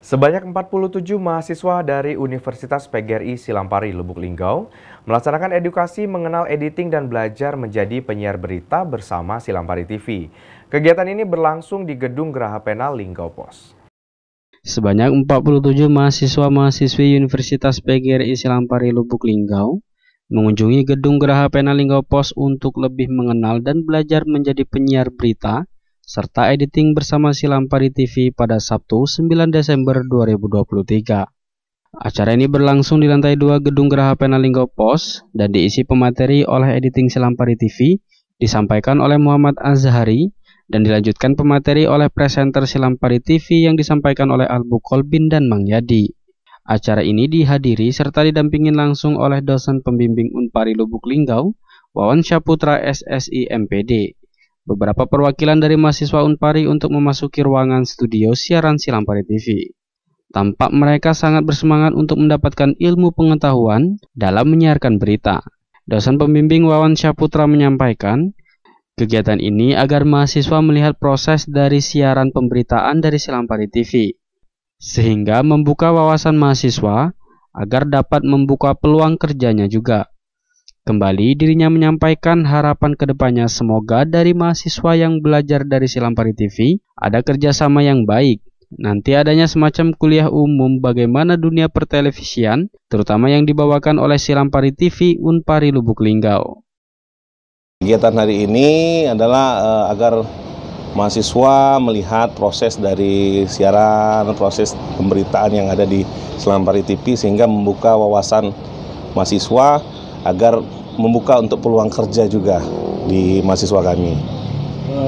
Sebanyak 47 mahasiswa dari Universitas PGRI Silampari, Lubuk Linggau melaksanakan edukasi mengenal editing dan belajar menjadi penyiar berita bersama Silampari TV. Kegiatan ini berlangsung di Gedung Geraha Penal Linggau Pos. Sebanyak 47 mahasiswa-mahasiswi Universitas PGRI Silampari, Lubuk Linggau mengunjungi Gedung Geraha Penal Linggau Pos untuk lebih mengenal dan belajar menjadi penyiar berita serta editing bersama Silampari TV pada Sabtu 9 Desember 2023. Acara ini berlangsung di lantai 2 Gedung Geraha Penal Linggau Pos dan diisi pemateri oleh editing Silampari TV, disampaikan oleh Muhammad Azhari, dan dilanjutkan pemateri oleh presenter Silampari TV yang disampaikan oleh Albu Kolbin dan Mang Yadi. Acara ini dihadiri serta didampingi langsung oleh dosen pembimbing Unpari Lubuk Linggau, Wawan Syaputra SSI MPD. Beberapa perwakilan dari mahasiswa Unpari untuk memasuki ruangan studio siaran Silampari TV. Tampak mereka sangat bersemangat untuk mendapatkan ilmu pengetahuan dalam menyiarkan berita. Dosen pembimbing Wawan Syaputra menyampaikan, kegiatan ini agar mahasiswa melihat proses dari siaran pemberitaan dari Silampari TV, sehingga membuka wawasan mahasiswa agar dapat membuka peluang kerjanya juga. Kembali dirinya menyampaikan harapan kedepannya semoga dari mahasiswa yang belajar dari Silampari TV ada kerjasama yang baik. Nanti adanya semacam kuliah umum bagaimana dunia pertelevisian, terutama yang dibawakan oleh Silampari TV Unpari Lubuk Linggau. Kegiatan hari ini adalah agar mahasiswa melihat proses dari siaran, proses pemberitaan yang ada di Silampari TV sehingga membuka wawasan mahasiswa agar membuka untuk peluang kerja juga di mahasiswa kami.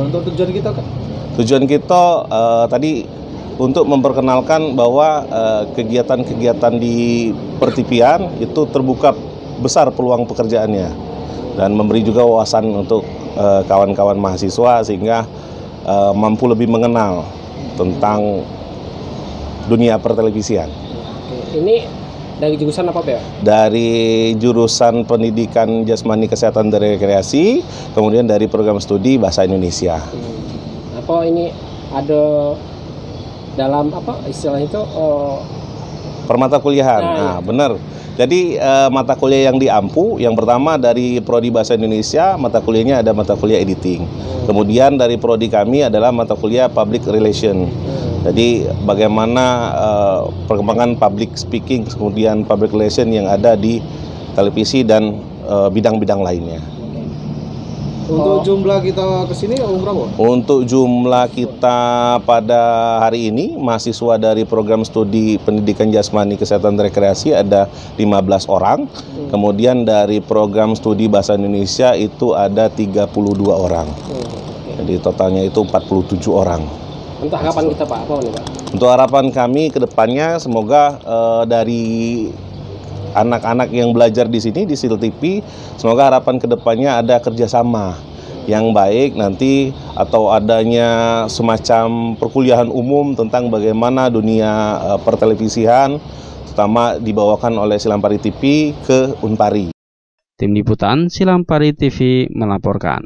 Untuk tujuan kita kan? Tujuan kita tadi untuk memperkenalkan bahwa kegiatan-kegiatan di per-TV-an itu terbuka besar peluang pekerjaannya dan memberi juga wawasan untuk kawan-kawan mahasiswa sehingga mampu lebih mengenal tentang dunia pertelevisian. Ini dari jurusan apa, Pak? Dari jurusan Pendidikan Jasmani Kesehatan dan Rekreasi, kemudian dari program studi Bahasa Indonesia. Apa ini ada dalam apa istilahnya itu? Permata kuliahan, nah benar. Jadi mata kuliah yang diampu, yang pertama dari Prodi Bahasa Indonesia, mata kuliahnya ada mata kuliah editing. Kemudian dari Prodi kami adalah mata kuliah Public Relation. Jadi bagaimana perkembangan public speaking, kemudian public relation yang ada di televisi dan bidang-bidang lainnya. Untuk jumlah kita kesini berapa? Untuk jumlah kita pada hari ini, mahasiswa dari program studi Pendidikan Jasmani Kesehatan dan Rekreasi ada 15 orang. Kemudian dari program studi Bahasa Indonesia itu ada 32 orang. Jadi totalnya itu 47 orang. Untuk harapan kita, Pak, apa nih, Pak? Untuk harapan kami ke depannya semoga dari anak-anak yang belajar di sini di SIL TV, semoga harapan ke depannya ada kerjasama yang baik nanti atau adanya semacam perkuliahan umum tentang bagaimana dunia pertelevisian, terutama dibawakan oleh Silampari TV ke Unpari. Tim Liputan Silampari TV melaporkan.